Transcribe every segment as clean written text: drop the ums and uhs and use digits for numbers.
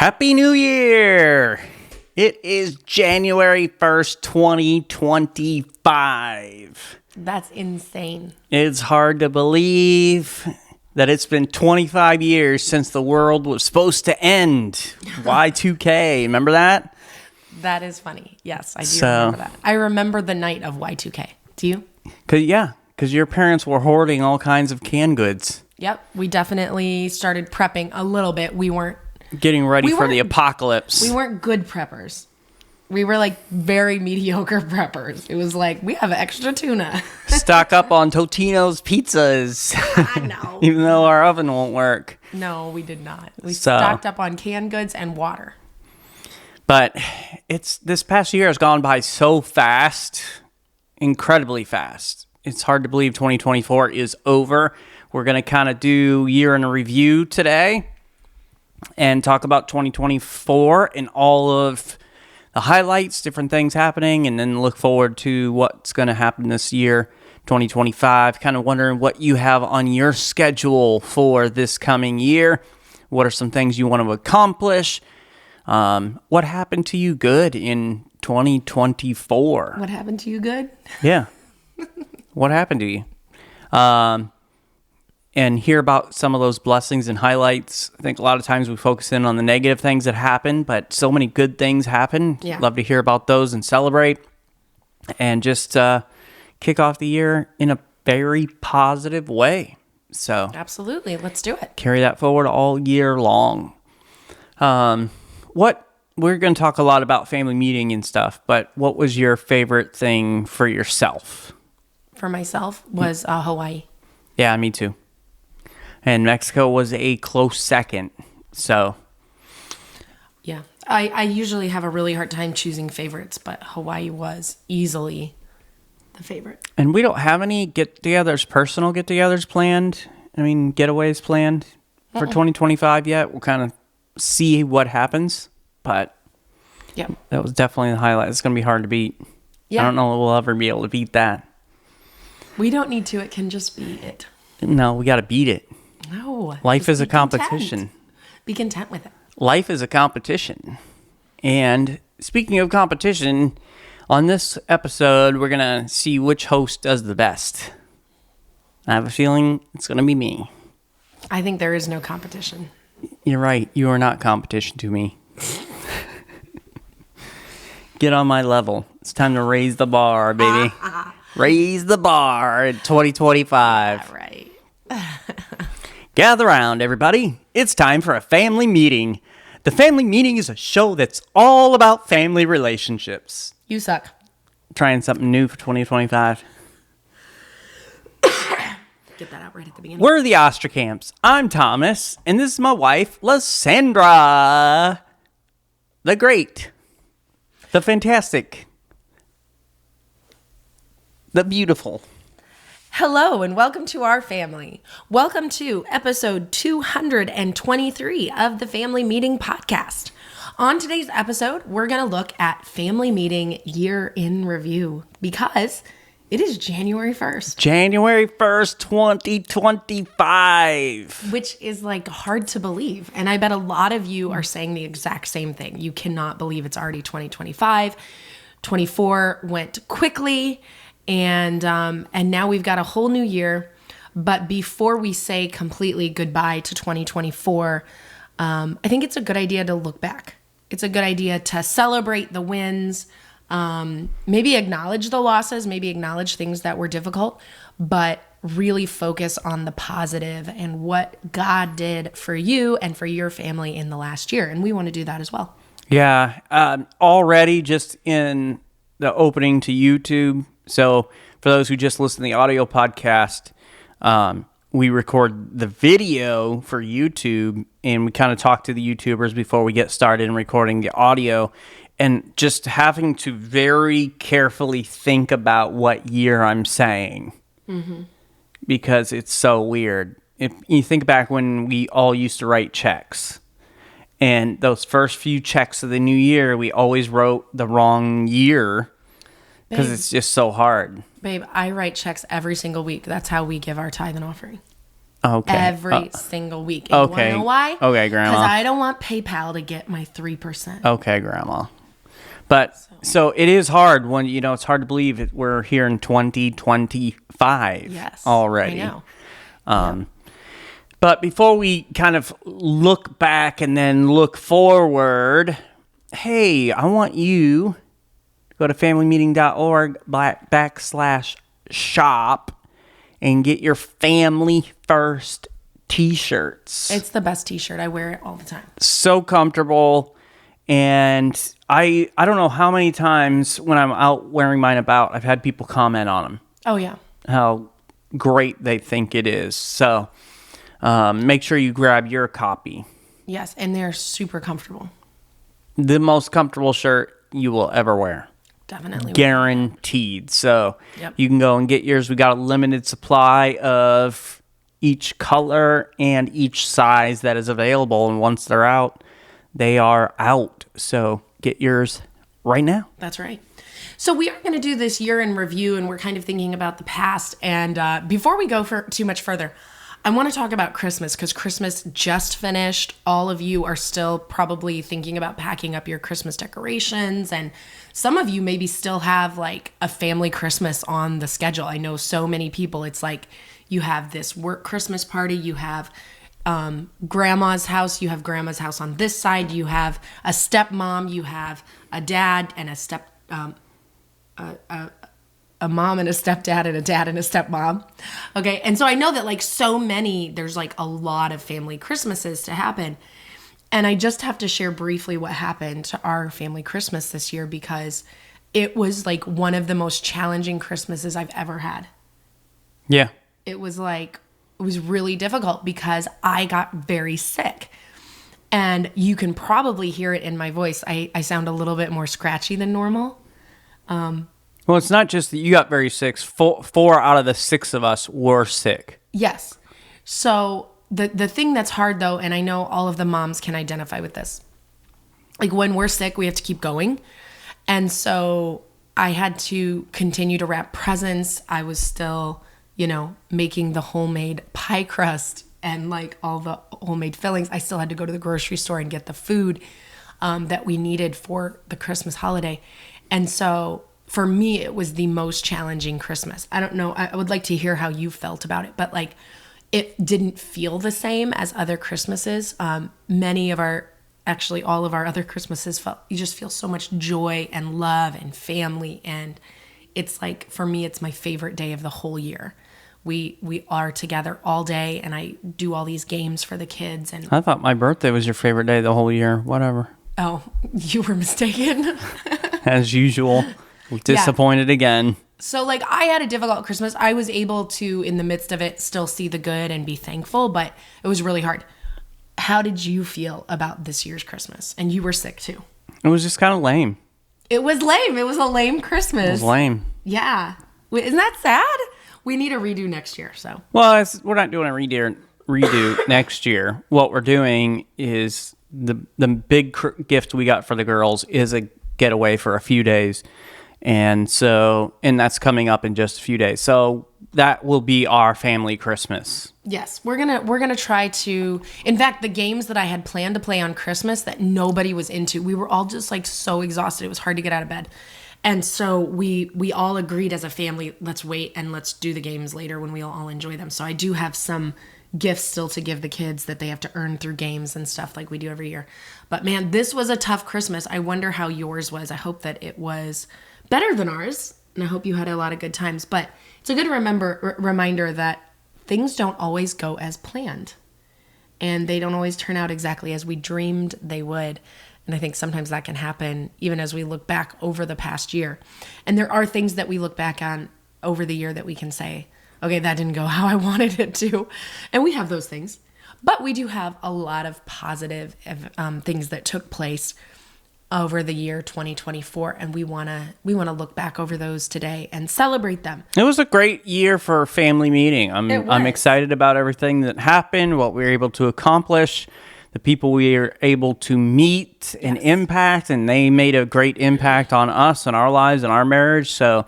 Happy New Year! It is January 1st, 2025. That's insane. It's hard to believe that it's been 25 years since the world was supposed to end. Y2K, remember that? That is funny. Yes, I do remember that. I remember the night of Y2K. Do you? Because your parents were hoarding all kinds of canned goods. Yep. We definitely started prepping a little bit. We weren't getting ready for the apocalypse. We weren't good preppers. We were like very mediocre preppers. It was like, we have extra tuna. Stock up on Totino's pizzas. I know. Even though our oven won't work. No, we did not. We stocked up on canned goods and water. But this past year has gone by so fast, incredibly fast. It's hard to believe 2024 is over. We're going to kind of do year in a review today and talk about 2024 and all of the highlights, different things happening, and then look forward to what's going to happen this year, 2025. Kind of wondering what you have on your schedule for this coming year. What are some things you want to accomplish? What happened to you good in 2024? What happened to you good? Yeah. What happened to you? And hear about some of those blessings and highlights. I think a lot of times we focus in on the negative things that happen, but so many good things happen. Yeah. Love to hear about those and celebrate. And just kick off the year in a very positive way. So absolutely. Let's do it. Carry that forward all year long. We're going to talk a lot about family meeting and stuff, but what was your favorite thing for yourself? For myself was Hawaii. Yeah, me too. And Mexico was a close second. So, yeah, I usually have a really hard time choosing favorites, but Hawaii was easily the favorite. And we don't have any personal get-togethers planned. I mean, getaways planned for 2025 yet. We'll kind of see what happens, but yeah, that was definitely the highlight. It's going to be hard to beat. Yeah. I don't know if we'll ever be able to beat that. We don't need to. It can just be it. No, we got to beat it. No. Life is a competition. Be content with it. Life is a competition. And speaking of competition, on this episode, we're going to see which host does the best. I have a feeling it's going to be me. I think there is no competition. You're right. You are not competition to me. Get on my level. It's time to raise the bar, baby. Raise the bar in 2025. All right. Gather around, everybody. It's time for a family meeting. The Family Meeting is a show that's all about family relationships. You suck. Trying something new for 2025. Get that out right at the beginning. We're the Ostracamps. I'm Thomas, and this is my wife, Lysandra. The great. The fantastic. The beautiful. Hello and welcome to our family. Welcome to episode 223 of the Family Meeting Podcast. On today's episode, we're going to look at Family Meeting Year in Review because it is January 1st. January 1st, 2025. Which is like hard to believe. And I bet a lot of you are saying the exact same thing. You cannot believe it's already 2025. 24 went quickly. And now we've got a whole new year. But before we say completely goodbye to 2024, I think it's a good idea to look back. It's a good idea to celebrate the wins, maybe acknowledge the losses, maybe acknowledge things that were difficult, but really focus on the positive and what God did for you and for your family in the last year. And we want to do that as well. Yeah. Already just in the opening to YouTube. So for those who just listen to the audio podcast, we record the video for YouTube and we kind of talk to the YouTubers before we get started in recording the audio, and just having to very carefully think about what year I'm saying because it's so weird. If you think back when we all used to write checks, and those first few checks of the new year, we always wrote the wrong year. Because it's just so hard. Babe, I write checks every single week. That's how we give our tithe and offering. Okay. Every single week. And Okay. You want to know why? Okay, Grandma. Because I don't want PayPal to get my 3%. Okay, Grandma. But so it is hard when, it's hard to believe we're here in 2025 already. I know. But before we kind of look back and then look forward, hey, I want you to go to familymeeting.org/shop and get your Family First t-shirts. It's the best t-shirt. I wear it all the time. So comfortable. And I don't know how many times when I'm out wearing mine about, I've had people comment on them. Oh, yeah. How great they think it is. So make sure you grab your copy. Yes, and they're super comfortable. The most comfortable shirt you will ever wear. Definitely. Guaranteed. So Yep. You can go and get yours. We got a limited supply of each color and each size that is available. And once they're out, they are out. So get yours right now. That's right. So we are going to do this year in review, and we're kind of thinking about the past. And before we go too much further, I want to talk about Christmas, because Christmas just finished. All of you are still probably thinking about packing up your Christmas decorations, and some of you maybe still have like a family Christmas on the schedule. I know so many people. It's like you have this work Christmas party, you have grandma's house, you have grandma's house on this side, you have a stepmom, you have a dad and a mom and a stepdad and a dad and a stepmom. Okay. And so I know that like so many, there's like a lot of family Christmases to happen. And I just have to share briefly what happened to our family Christmas this year, because it was like one of the most challenging Christmases I've ever had. Yeah. It was really difficult because I got very sick. And you can probably hear it in my voice. I sound a little bit more scratchy than normal. Well, it's not just that you got very sick. Four out of the 6 of us were sick. Yes. So the thing that's hard, though, and I know all of the moms can identify with this, like when we're sick, we have to keep going. And so I had to continue to wrap presents. I was still, making the homemade pie crust and like all the homemade fillings. I still had to go to the grocery store and get the food that we needed for the Christmas holiday. And so for me, it was the most challenging Christmas. I don't know. I would like to hear how you felt about it, but like it didn't feel the same as other Christmases. All of our other Christmases you just feel so much joy and love and family. And it's like, for me, it's my favorite day of the whole year. We are together all day, and I do all these games for the kids. And I thought my birthday was your favorite day of the whole year. Whatever. Oh, you were mistaken. As usual. Disappointed again. So like I had a difficult Christmas. I was able to, in the midst of it, still see the good and be thankful, but it was really hard. How did you feel about this year's Christmas? And you were sick too. It was just kind of lame. It was lame. It was a lame Christmas. It was lame. Yeah. Isn't that sad? We need a redo next year. So. Well, we're not doing a redo next year. What we're doing is the big gift we got for the girls is a getaway for a few days. And that's coming up in just a few days. So that will be our family Christmas. Yes, we're gonna try to. In fact, the games that I had planned to play on Christmas that nobody was into, we were all just like so exhausted. It was hard to get out of bed, and so we all agreed as a family, let's wait and let's do the games later when we all enjoy them. So I do have some gifts still to give the kids that they have to earn through games and stuff like we do every year. But man, this was a tough Christmas. I wonder how yours was. I hope that it was better than ours, and I hope you had a lot of good times. But it's a good reminder that things don't always go as planned, and they don't always turn out exactly as we dreamed they would. And I think sometimes that can happen even as we look back over the past year. And there are things that we look back on over the year that we can say, okay, that didn't go how I wanted it to. And we have those things. But we do have a lot of positive things that took place over the year 2024, and we want to look back over those today and celebrate them. It was a great year for family meeting. I'm excited about everything that happened, what we were able to accomplish, the people we were able to meet and impact, and they made a great impact on us and our lives and our marriage. So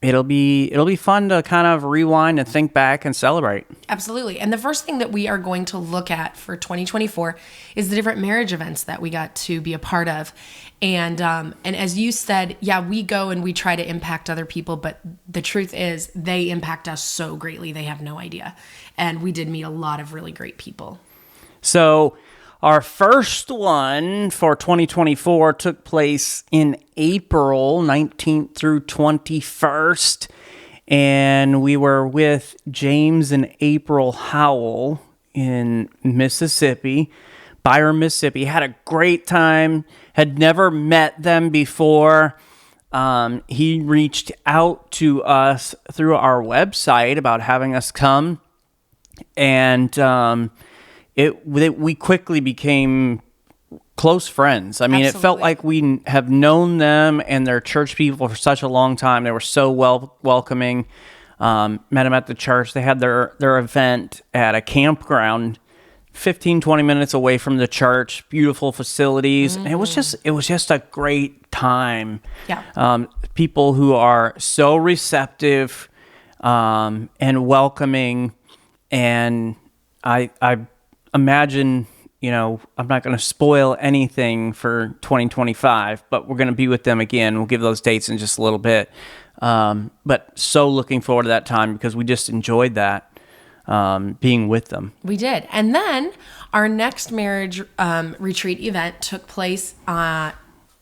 it'll be fun to kind of rewind and think back and celebrate. Absolutely. And the first thing that we are going to look at for 2024 is the different marriage events that we got to be a part of. And as you said, yeah, we go and we try to impact other people, but the truth is they impact us so greatly. They have no idea. And we did meet a lot of really great people. So our first one for 2024 took place in April 19th through 21st, and we were with James and April Howell in Mississippi, Byron, Mississippi. Had a great time, had never met them before. He reached out to us through our website about having us come, and we quickly became close friends. I mean, Absolutely. It felt like we have known them and their church people for such a long time. They were so welcoming. Met them at the church. They had their event at a campground 15, 20 minutes away from the church. Beautiful facilities. And it was just a great time. Yeah. People who are so receptive and welcoming. And I imagine, I'm not going to spoil anything for 2025, but we're going to be with them again. We'll give those dates in just a little bit. But so looking forward to that time because we just enjoyed that, being with them. We did. And then our next marriage retreat event took place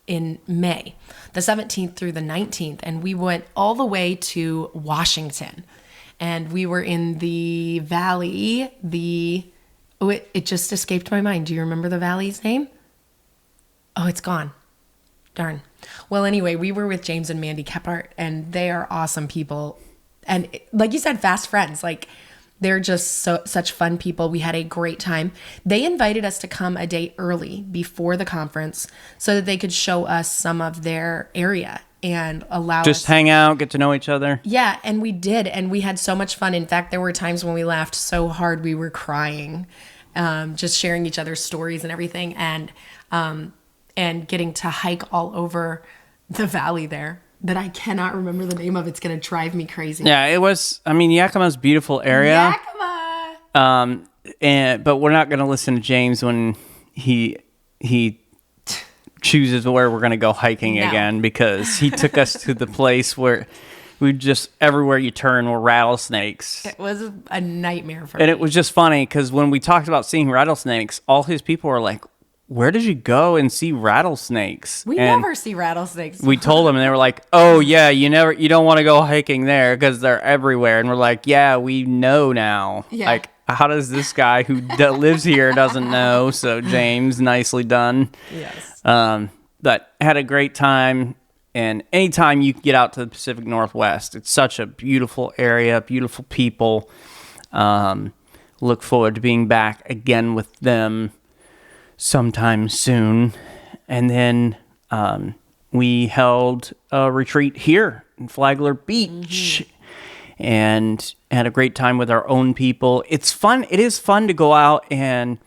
in May, the 17th through the 19th. And we went all the way to Washington. And we were in the valley, it just escaped my mind. Do you remember the valley's name? Oh, it's gone. Darn. Well, anyway, we were with James and Mandy Kephart, and they are awesome people. And like you said, fast friends. Like, they're just such fun people. We had a great time. They invited us to come a day early before the conference so that they could show us some of their area and allow us just hang out, get to know each other. Yeah, and we did, and we had so much fun. In fact, there were times when we laughed so hard we were crying, just sharing each other's stories and everything, and getting to hike all over the valley there that I cannot remember the name of. It's going to drive me crazy. Yeah, it was. I mean, Yakima's a beautiful area. Yakima. But we're not going to listen to James when he chooses where we're going to go hiking again, because he took us to the place where we just, everywhere you turn were rattlesnakes. It was a nightmare for me. And it was just funny because when we talked about seeing rattlesnakes, all his people were like, where did you go and see rattlesnakes? We and never see rattlesnakes. we told them, and they were like, oh yeah, you don't want to go hiking there because they're everywhere. And we're like, yeah, we know now. Yeah. Like, how does this guy who lives here doesn't know? So James, nicely done. Yes. But had a great time. And anytime you get out to the Pacific Northwest, it's such a beautiful area, beautiful people. Look forward to being back again with them sometime soon. And then we held a retreat here in Flagler Beach, and had a great time with our own people. It's fun. It is fun to go out and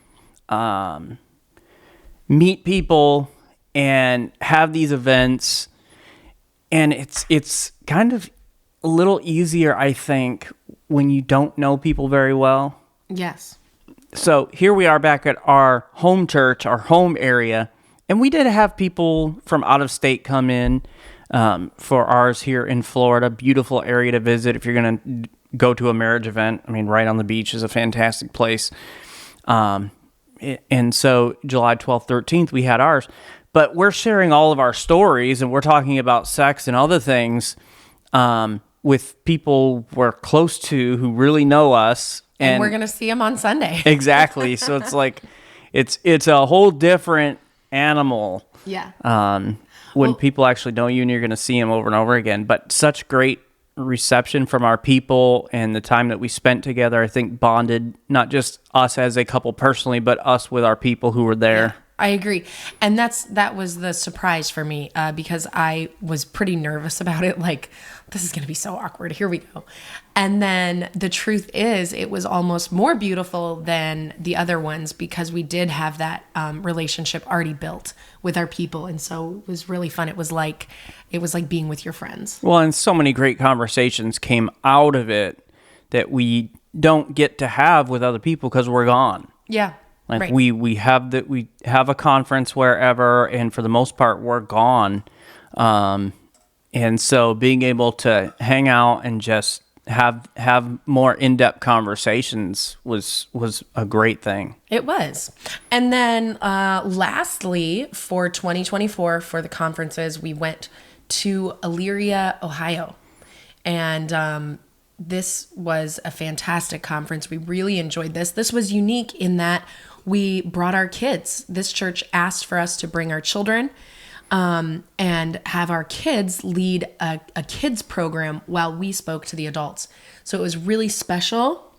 meet people and have these events. And it's kind of a little easier, I think, when you don't know people very well. Yes. So here we are back at our home church, our home area, and we did have people from out of state come in for ours here in Florida. Beautiful area to visit if you're going to go to a marriage event. I mean, right on the beach is a fantastic place. And so July 12th, 13th, we had ours. But we're sharing all of our stories, and we're talking about sex and other things with people we're close to who really know us. And we're going to see them on Sunday. Exactly. So it's like, it's a whole different animal. Yeah. When people actually know you and you're going to see them over and over again. But such great reception from our people, and the time that we spent together, I think, bonded not just us as a couple personally, but us with our people who were there. I agree. And that was the surprise for me because I was pretty nervous about it. Like, this is going to be so awkward. Here we go. And then the truth is, it was almost more beautiful than the other ones because we did have that relationship already built with our people. And so it was really fun. It was like being with your friends. Well, and so many great conversations came out of it that we don't get to have with other people because we're gone. Yeah. Like right. we have a conference wherever, and for the most part, we're gone. And so being able to hang out and just have more in-depth conversations was a great thing. It was. And then lastly, for 2024, for the conferences, we went to Elyria, Ohio. And this was a fantastic conference. We really enjoyed this. This was unique in that we brought our kids. This church asked for us to bring our children and have our kids lead a kids program while we spoke to the adults. So it was really special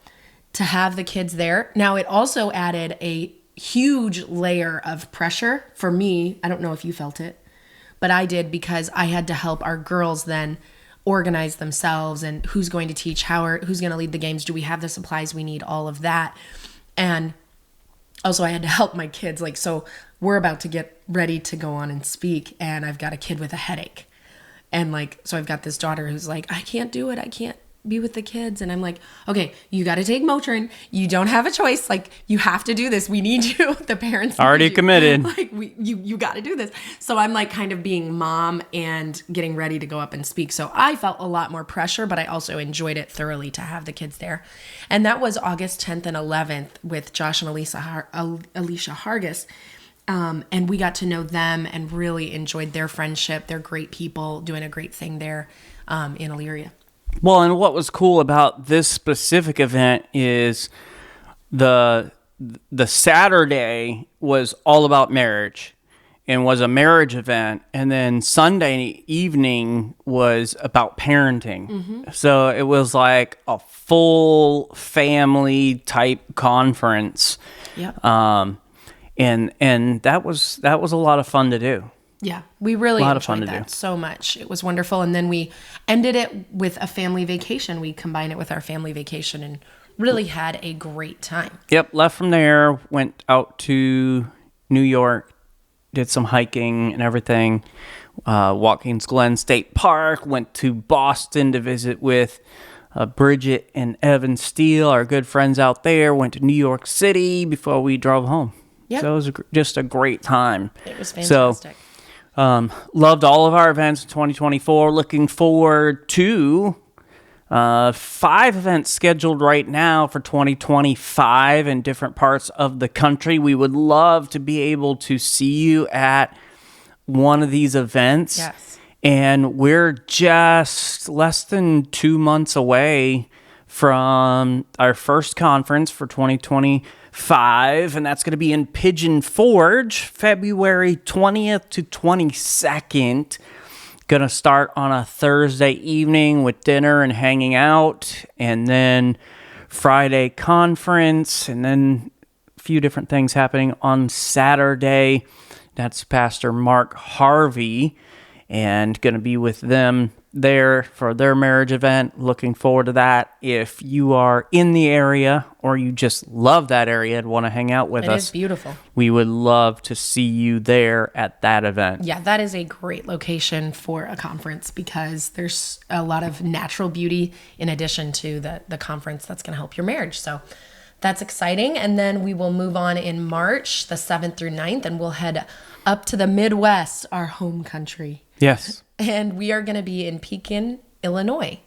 to have the kids there. Now, it also added a huge layer of pressure for me. I don't know if you felt it, but I did because I had to help our girls then organize themselves and who's going to teach, who's going to lead the games, do we have the supplies we need, all of that. And also I had to help my kids. Like, so we're about to get ready to go on and speak, and I've got a kid with a headache. And like, so I've got this daughter who's like, I can't do it. I can't be with the kids. And I'm like, okay, you got to take Motrin. You don't have a choice. Like, you have to do this. We need you. The parents already committed. Like, you got to do this. So I'm like kind of being mom and getting ready to go up and speak. So I felt a lot more pressure, but I also enjoyed it thoroughly to have the kids there. And that was August 10th and 11th with Josh and Alicia Hargis. And we got to know them and really enjoyed their friendship. They're great people doing a great thing there in Elyria. Well, and what was cool about this specific event is the Saturday was all about marriage and was a marriage event. And then Sunday evening was about parenting. Mm-hmm. So it was like a full family type conference. Yep. And that was a lot of fun to do. Yeah, we really enjoyed that so much. It was wonderful. And then we ended it with a family vacation. We combined it with our family vacation and really had a great time. Yep, left from there, went out to New York, did some hiking and everything. Watkins Glen State Park, went to Boston to visit with Bridget and Evan Steele, our good friends out there. Went to New York City before we drove home. Yep. So it was just a great time. It was fantastic. Loved all of our events in 2024. Looking forward to 5 events scheduled right now for 2025 in different parts of the country. We would love to be able to see you at one of these events. Yes. And we're just less than 2 months away from our first conference for 2025, and that's going to be in Pigeon Forge, February 20th to 22nd. Going to start on a Thursday evening with dinner and hanging out, and then Friday conference, and then a few different things happening on Saturday. That's Pastor Mark Harvey, and going to be with them there for their marriage event. Looking forward to that. If you are in the area or you just love that area and want to hang out with us, it is beautiful. We would love to see you there at that event. Yeah, that is a great location for a conference because there's a lot of natural beauty in addition to the conference that's going to help your marriage. So that's exciting. And then we will move on in March, the 7th through 9th, and we'll head up to the Midwest, our home country. Yes. And we are going to be in Pekin, Illinois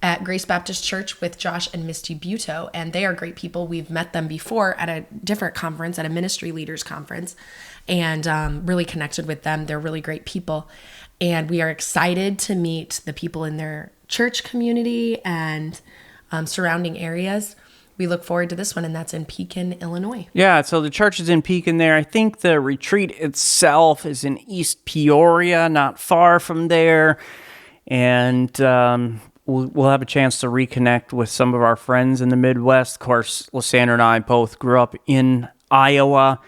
at Grace Baptist Church with Josh and Misty Buto. And they are great people. We've met them before at a different conference, at a ministry leaders conference, and really connected with them. They're really great people. And we are excited to meet the people in their church community and surrounding areas. We look forward to this one, and that's in Pekin, Illinois. Yeah, so the church is in Pekin there. I think the retreat itself is in East Peoria, not far from there. And we'll have a chance to reconnect with some of our friends in the Midwest. Of course, Lysandra and I both grew up in Iowa,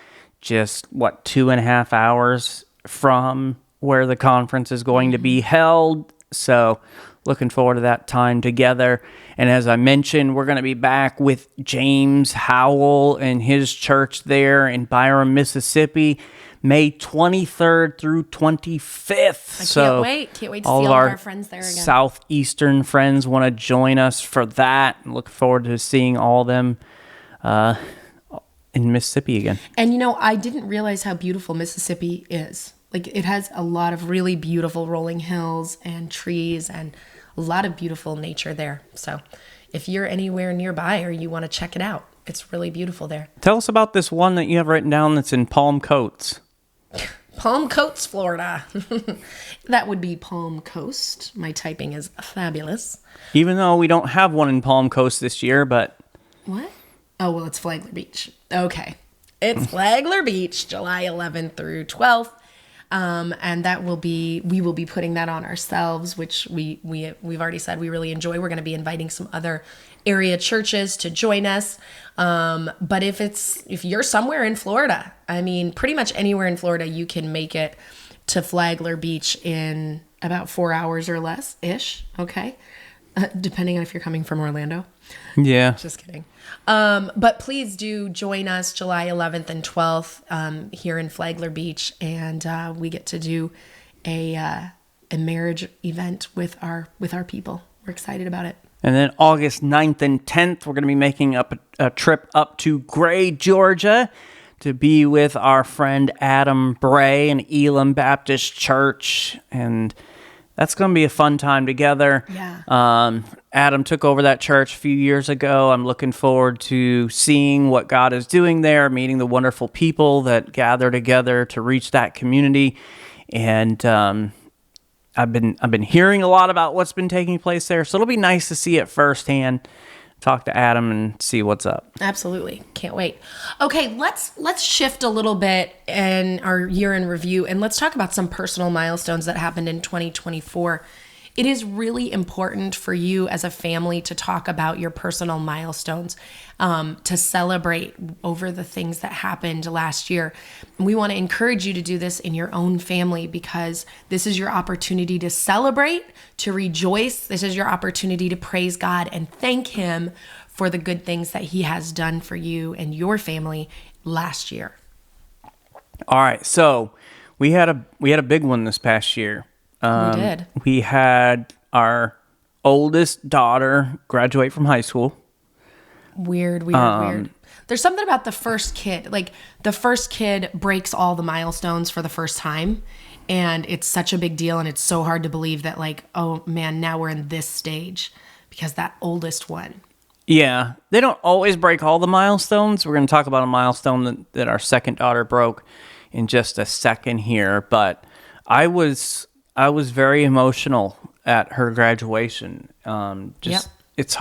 just 2.5 hours from where the conference is going to be held. So looking forward to that time together. And as I mentioned, we're going to be back with James Howell and his church there in Byram, Mississippi, May 23rd through 25th. I can't wait. Can't wait to see all of our friends there again. Southeastern friends want to join us for that. Look forward to seeing all of them in Mississippi again. And I didn't realize how beautiful Mississippi is. Like, it has a lot of really beautiful rolling hills and trees and a lot of beautiful nature there. So if you're anywhere nearby or you want to check it out, it's really beautiful there. Tell us about this one that you have written down that's in Palm Coast. Palm Coast, Florida. That would be Palm Coast. My typing is fabulous. Even though we don't have one in Palm Coast this year, but... What? Oh, well, it's Flagler Beach. Okay. It's Flagler Beach, July 11th through 12th. And we will be putting that on ourselves, which we've already said we really enjoy. We're going to be inviting some other area churches to join us. But if you're somewhere in Florida, I mean, pretty much anywhere in Florida, you can make it to Flagler Beach in about 4 hours or less ish. Okay. Depending on if you're coming from Orlando. Yeah. Just kidding. But please do join us July 11th and 12th here in Flagler Beach. And we get to do a marriage event with our people. We're excited about it. And then August 9th and 10th, we're going to be making a trip up to Gray, Georgia, to be with our friend Adam Bray and Elam Baptist Church. And that's going to be a fun time together. Yeah. Adam took over that church a few years ago. I'm looking forward to seeing what God is doing there, meeting the wonderful people that gather together to reach that community. And I've been hearing a lot about what's been taking place there, so it'll be nice to see it firsthand. Talk to Adam and see what's up. Absolutely. Can't wait. Okay, let's shift a little bit in our year in review, and let's talk about some personal milestones that happened in 2024. It is really important for you as a family to talk about your personal milestones, to celebrate over the things that happened last year. And we want to encourage you to do this in your own family, because this is your opportunity to celebrate, to rejoice. This is your opportunity to praise God and thank Him for the good things that He has done for you and your family last year. All right, so we had a big one this past year. We did. We had our oldest daughter graduate from high school. Weird. There's something about the first kid. Like, the first kid breaks all the milestones for the first time. And it's such a big deal. And it's so hard to believe that, like, oh, man, now we're in this stage because that oldest one. Yeah. They don't always break all the milestones. We're going to talk about a milestone that our second daughter broke in just a second here. But I was very emotional at her graduation. It's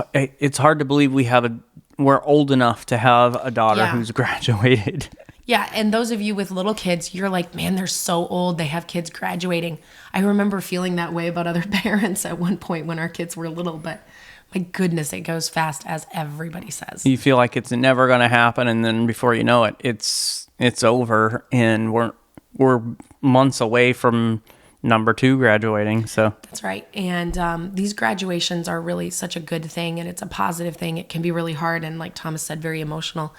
hard to believe we're old enough to have a daughter who's graduated. Yeah, and those of you with little kids, you're like, man, they're so old. They have kids graduating. I remember feeling that way about other parents at one point when our kids were little, but my goodness, it goes fast, as everybody says. You feel like it's never going to happen, and then before you know it, it's over, and we're months away from number 2 graduating. So that's right. And these graduations are really such a good thing, and it's a positive thing. It can be really hard and, like Thomas said, very emotional,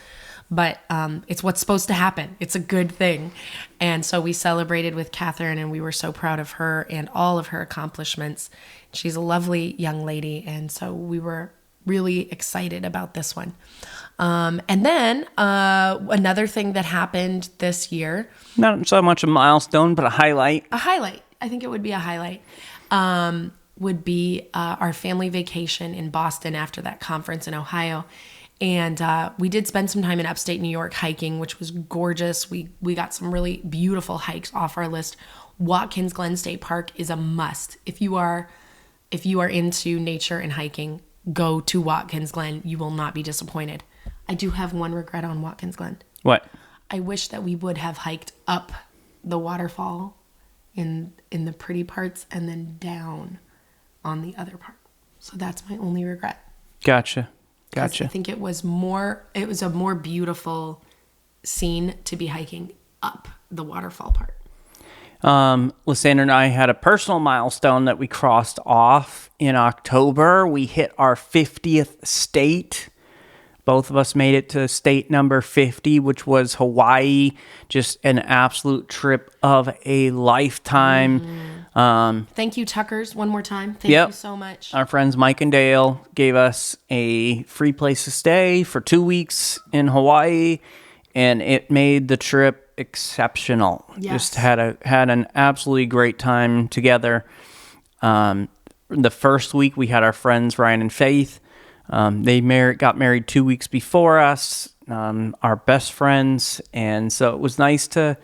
but it's what's supposed to happen. It's a good thing. And so we celebrated with Catherine, and we were so proud of her and all of her accomplishments. She's a lovely young lady, and so we were really excited about this one. And then another thing that happened this year. Not so much a milestone, but a highlight. A highlight. I think it would be a highlight. Would be our family vacation in Boston after that conference in Ohio. And we did spend some time in upstate New York hiking, which was gorgeous. We got some really beautiful hikes off our list. Watkins Glen State Park is a must. If you are into nature and hiking, go to Watkins Glen. You will not be disappointed. I do have one regret on Watkins Glen. What? I wish that we would have hiked up the waterfall in the pretty parts and then down on the other part. So that's my only regret. Gotcha. I think it was a more beautiful seen to be hiking up the waterfall part? Lysandra and I had a personal milestone that we crossed off in October. We hit our 50th state. Both of us made it to state number 50, which was Hawaii. Just an absolute trip of a lifetime. Thank you, Tuckers, one more time. Thank you so much. Our friends Mike and Dale gave us a free place to stay for 2 weeks in Hawaii, and it made the trip exceptional. Yes. Just had an absolutely great time together. The first week we had our friends Ryan and Faith. They got married 2 weeks before us, our best friends, and so it was nice to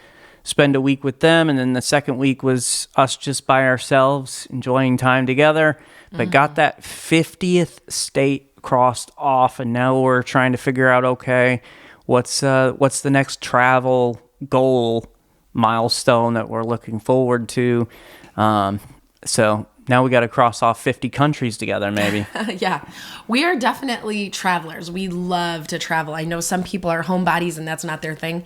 spend a week with them. And then the second week was us just by ourselves, enjoying time together. But got that 50th state crossed off, and now we're trying to figure out, okay, what's the next travel goal milestone that we're looking forward to. So now we got to cross off 50 countries together, maybe. Yeah, we are definitely travelers. We love to travel. I know some people are homebodies and that's not their thing.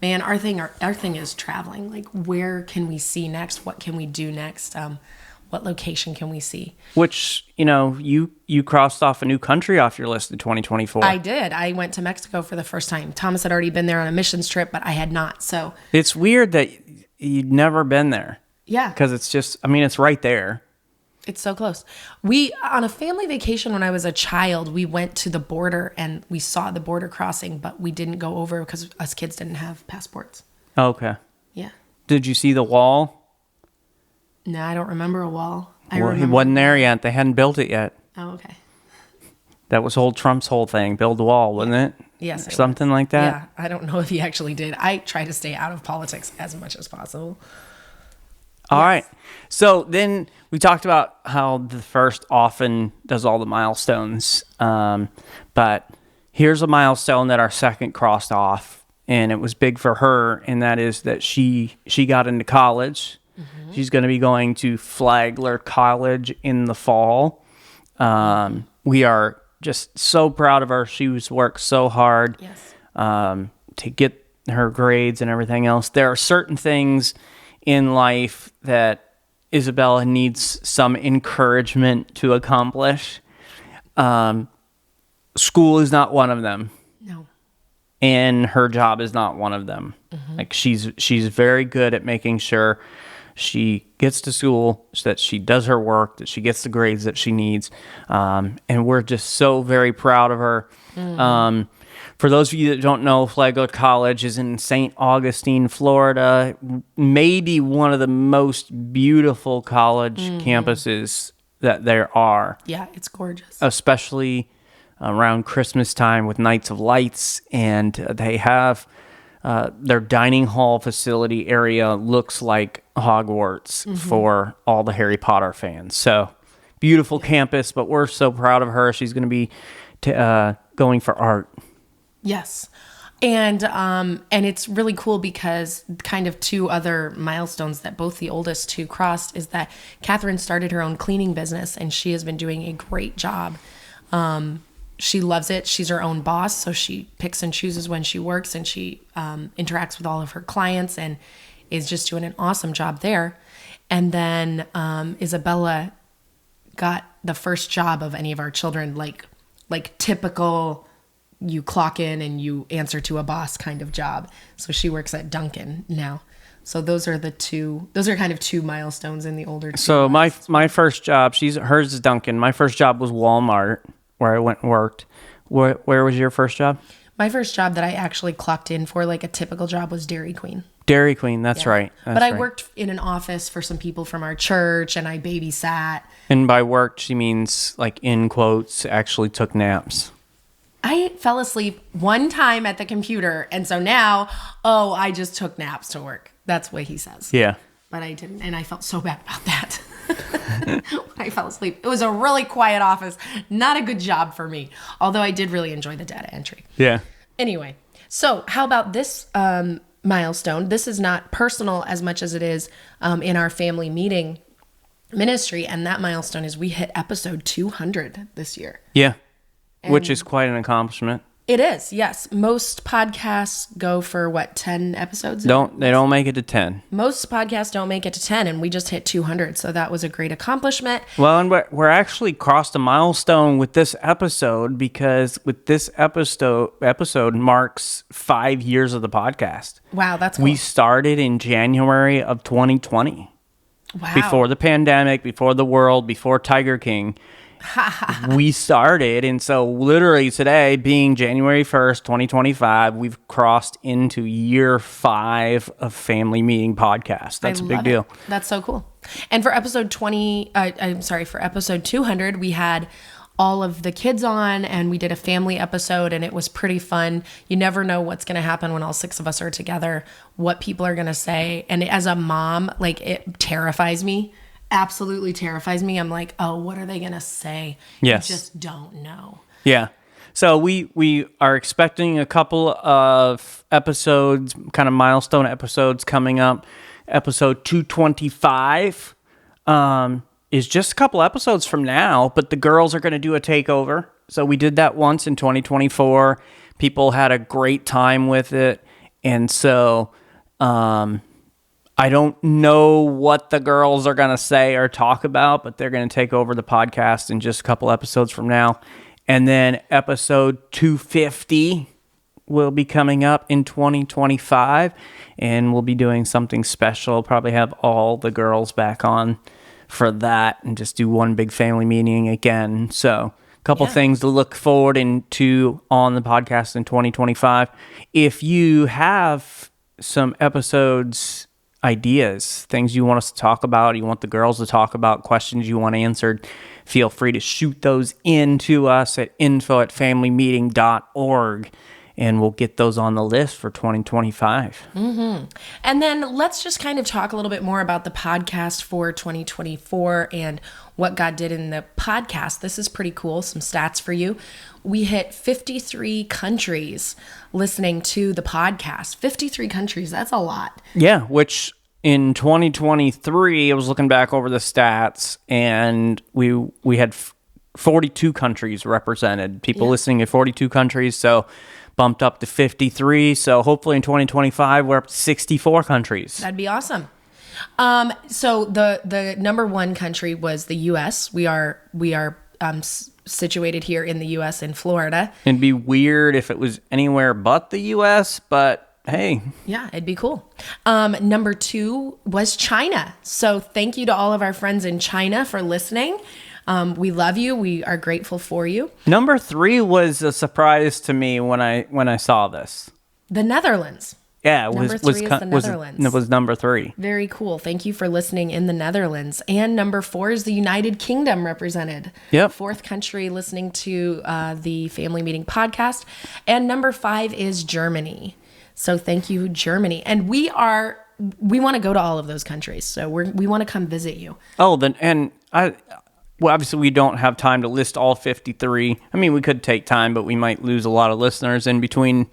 Man, our thing is traveling. Like, where can we see next? What can we do next? What location can we see? Which, you crossed off a new country off your list in 2024. I did. I went to Mexico for the first time. Thomas had already been there on a missions trip, but I had not. So it's weird that you'd never been there. Yeah. Because it's just, it's right there. It's so close. We, on a family vacation when I was a child, we went to the border and we saw the border crossing, but we didn't go over because us kids didn't have passports. Okay. Yeah. Did you see the wall? No, I don't remember a wall. He wasn't there yet. They hadn't built it yet. Oh, okay. That was Trump's whole thing, build the wall, wasn't it? Yes. It Something was. like that? Yeah. I don't know if he actually did. I try to stay out of politics as much as possible. All right. So then we talked about how the first often does all the milestones. But here's a milestone that our second crossed off, and it was big for her, and that is that she got into college. Mm-hmm. She's going to be going to Flagler College in the fall. We are just so proud of her. She's worked so hard to get her grades and everything else. There are certain things in life that Isabella needs some encouragement to accomplish. School is not one of them. No. And her job is not one of them. Mm-hmm. Like she's very good at making sure she gets to school, so that she does her work, that she gets the grades that she needs. And we're just so very proud of her. Mm-hmm. For those of you that don't know, Flagler College is in St. Augustine, Florida. Maybe one of the most beautiful college campuses that there are. Yeah, it's gorgeous. Especially around Christmas time with Nights of Lights. And they have their dining hall facility area looks like Hogwarts for all the Harry Potter fans. So beautiful campus, but we're so proud of her. She's going to be going for art. Yes. And it's really cool because kind of two other milestones that both the oldest two crossed is that Catherine started her own cleaning business and she has been doing a great job. She loves it. She's her own boss, so she picks and chooses when she works, and she interacts with all of her clients and is just doing an awesome job there. And then Isabella got the first job of any of our children, like typical you clock in and you answer to a boss kind of job. So she works at Dunkin' now. So those are kind of two milestones in the older two. So my first job, hers is Dunkin'. My first job was Walmart, where I went and worked. Where was your first job? My first job that I actually clocked in for, like a typical job, was Dairy Queen. Dairy Queen, that's right. But I worked in an office for some people from our church, and I babysat. And by worked, she means, like, in quotes, actually took naps. I fell asleep one time at the computer, and so now, I just took naps to work. That's what he says. Yeah. But I didn't, and I felt so bad about that. I fell asleep. It was a really quiet office. Not a good job for me, although I did really enjoy the data entry. Yeah. Anyway, so how about this milestone? This is not personal as much as it is in our family meeting ministry, and that milestone is we hit episode 200 this year. Yeah. Which is quite an accomplishment. It is, yes. Most podcasts go for what, 10 episodes? They don't make it to 10. Most podcasts don't make it to 10, and we just hit 200, so that was a great accomplishment. Well, and we're actually crossed a milestone with this episode, because with this episode marks 5 years of the podcast. Wow, that's cool. We started in January of 2020. Wow. Before the pandemic, before the world, before Tiger King. We started, and so literally today, being January 1st, 2025, we've crossed into year 5 of Family Meeting Podcast. That's a big deal. That's so cool. And for episode for episode 200, we had all of the kids on, and we did a family episode, and it was pretty fun. You never know what's going to happen when all 6 of us are together, what people are going to say. And as a mom, like, it terrifies me. Absolutely terrifies me. I'm like, oh, what are they going to say? Yes. You just don't know. Yeah. So we are expecting a couple of episodes, kind of milestone episodes coming up. Episode 225 is just a couple episodes from now, but the girls are going to do a takeover. So we did that once in 2024. People had a great time with it. And so I don't know what the girls are going to say or talk about, but they're going to take over the podcast in just a couple episodes from now. And then episode 250 will be coming up in 2025, and we'll be doing something special. Probably have all the girls back on for that and just do one big family meeting again. So a couple things to look forward to on the podcast in 2025. If you have some episodes, ideas, things you want us to talk about, you want the girls to talk about, questions you want answered, feel free to shoot those in to us at info@familymeeting.org, and we'll get those on the list for 2025. Mm-hmm. And then let's just kind of talk a little bit more about the podcast for 2024 and what God did in the podcast. This is pretty cool. Some stats for you. We hit 53 countries listening to the podcast. 53 countries. That's a lot. Yeah, which in 2023, I was looking back over the stats, and we had 42 countries represented. People listening in 42 countries, so bumped up to 53. So hopefully in 2025, we're up to 64 countries. That'd be awesome. So the number one country was the U.S. We are situated here in the U.S. in Florida. It'd be weird if it was anywhere but the U.S., but hey. Yeah, it'd be cool. Number 2 was China. So thank you to all of our friends in China for listening. We love you. We are grateful for you. Number 3 was a surprise to me when I saw this. The Netherlands. Yeah, it Number 3 is the Netherlands. It was number 3. Very cool. Thank you for listening in the Netherlands. And number 4 is the United Kingdom represented. Yep. 4th country listening to the Family Meeting podcast. And number 5 is Germany. So thank you, Germany. And we want to go to all of those countries. So we want to come visit you. Oh, well, obviously we don't have time to list all 53. I mean, we could take time, but we might lose a lot of listeners in between,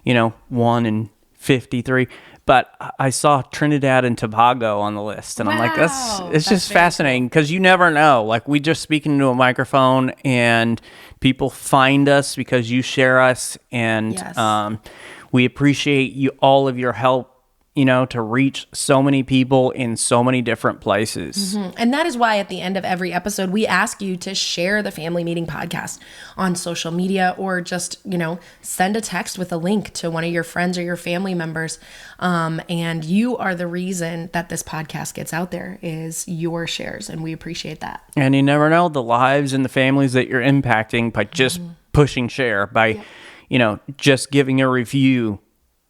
1 and 53. But I saw Trinidad and Tobago on the list, and I'm like, it's just fascinating, because you never know. Like, we just speak into a microphone, and people find us because you share us, and Yes. We appreciate all of your help, to reach so many people in so many different places. Mm-hmm. And that is why at the end of every episode, we ask you to share the Family Meeting podcast on social media, or just, send a text with a link to one of your friends or your family members. And you are the reason that this podcast gets out there, is your shares. And we appreciate that. And you never know the lives and the families that you're impacting by just pushing share, by, just giving a review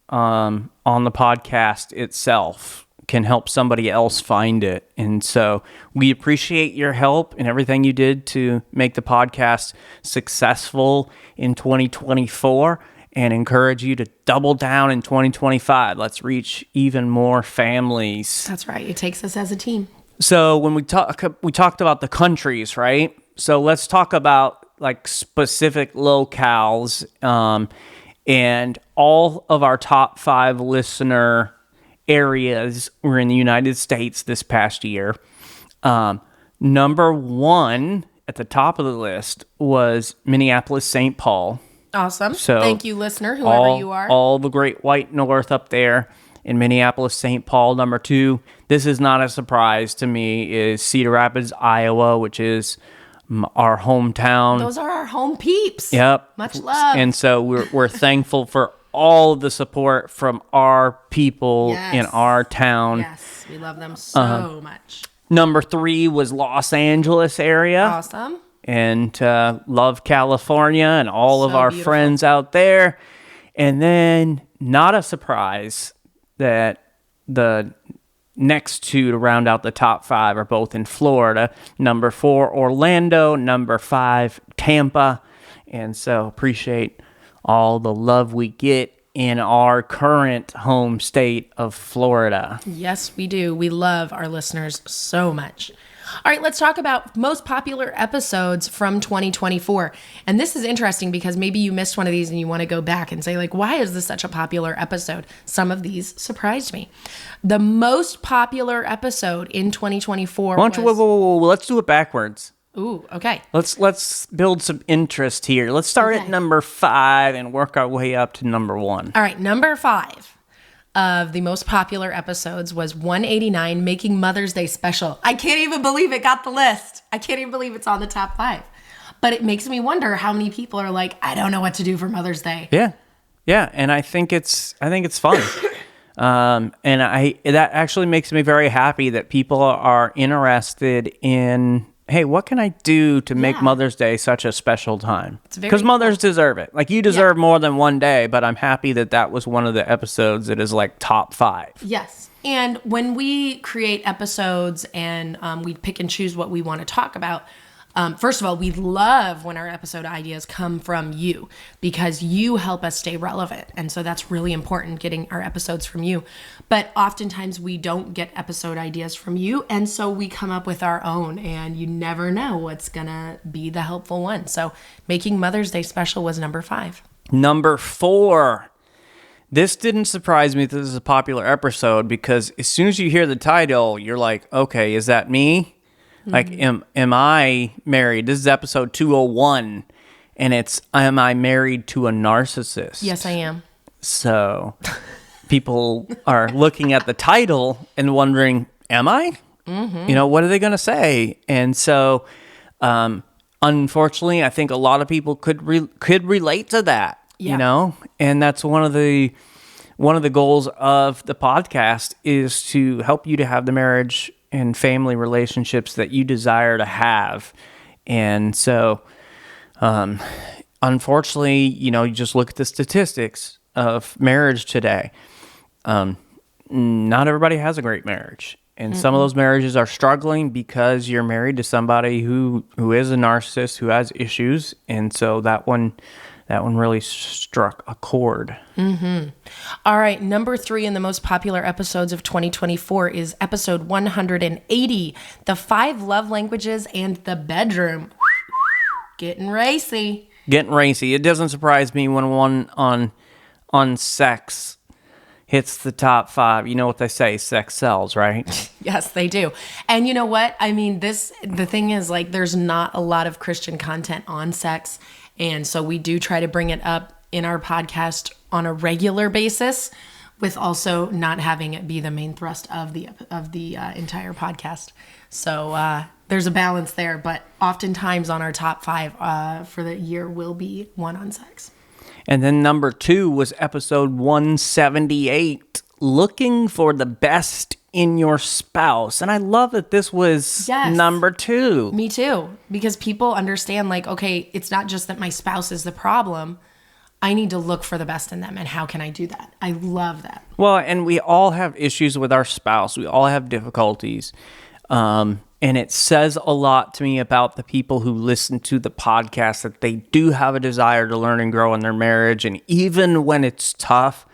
on the podcast itself can help somebody else find it. And so we appreciate your help and everything you did to make the podcast successful in 2024, and encourage you to double down in 2025. Let's reach even more families. That's right. It takes us as a team. So when we talked about the countries, right? So let's talk about like specific locales. And all of our top 5 listener areas were in the United States this past year. Number 1 at the top of the list was Minneapolis, St. Paul. Awesome. So thank you, listener, whoever you are. All the great white north up there in Minneapolis, St. Paul. Number 2, this is not a surprise to me, is Cedar Rapids, Iowa, which is our hometown. Those are our home peeps. Yep. Much love. And so we're thankful for all the support from our people in our town. Yes, we love them so much. Number 3 was Los Angeles area. Awesome. And love California and all of our beautiful. friends out there. And then, not a surprise that the next 2 to round out the top 5 are both in Florida. Number 4, Orlando. Number 5, Tampa. And so appreciate all the love we get in our current home state of Florida. Yes, we do. We love our listeners so much. All right, let's talk about most popular episodes from 2024. And this is interesting because maybe you missed one of these and you want to go back and say, like, why is this such a popular episode? Some of these surprised me. The most popular episode in 2024 Why don't you, whoa, let's do it backwards. Ooh, okay. Let's build some interest here. Let's start at number 5 and work our way up to number 1. All right, number 5 of the most popular episodes was 189, Making Mother's Day Special. I can't even believe it got the list. I can't even believe it's on the top 5. But it makes me wonder how many people are like, I don't know what to do for Mother's Day. Yeah, and I think it's fun. And that actually makes me very happy that people are interested in, hey, what can I do to make Mother's Day such a special time? Because mothers deserve it. Like, you deserve more than one day, but I'm happy that was one of the episodes that is like top 5. Yes. And when we create episodes and we pick and choose what we want to talk about, first of all, we love when our episode ideas come from you because you help us stay relevant. And so that's really important, getting our episodes from you. But oftentimes we don't get episode ideas from you. And so we come up with our own, and you never know what's going to be the helpful one. So Making Mother's Day Special was number 5. Number 4. This didn't surprise me that this is a popular episode because as soon as you hear the title, you're like, okay, is that me? Like, am I married? This is episode 201, and it's, am I married to a narcissist? Yes, I am. So people are looking at the title and wondering, am I? Mm-hmm. You know, what are they going to say? And so, unfortunately, I think a lot of people could relate to that, you know? And that's one of the goals of the podcast is to help you to have the marriage and family relationships that you desire to have. And so, unfortunately, you know, you just look at the statistics of marriage today. Not everybody has a great marriage. And some of those marriages are struggling because you're married to somebody who is a narcissist, who has issues. And so that one really struck a chord. Mm-hmm. All right, number 3 in the most popular episodes of 2024 is episode 180, The 5 Love Languages and the Bedroom. Getting racy. It doesn't surprise me when one on sex hits the top 5. You know what they say, sex sells, right? Yes, they do. And you know what? I mean, the thing is, like, there's not a lot of Christian content on sex. And so we do try to bring it up in our podcast on a regular basis, with also not having it be the main thrust of the entire podcast. So there's a balance there, but oftentimes on our top 5 for the year will be one on sex. And then number 2 was episode 178, Looking for the Best in Your Spouse. And I love that this was number 2. Me too. Because people understand, like, okay, it's not just that my spouse is the problem. I need to look for the best in them. And how can I do that? I love that. Well, and we all have issues with our spouse. We all have difficulties. And it says a lot to me about the people who listen to the podcast that they do have a desire to learn and grow in their marriage. And even when it's tough,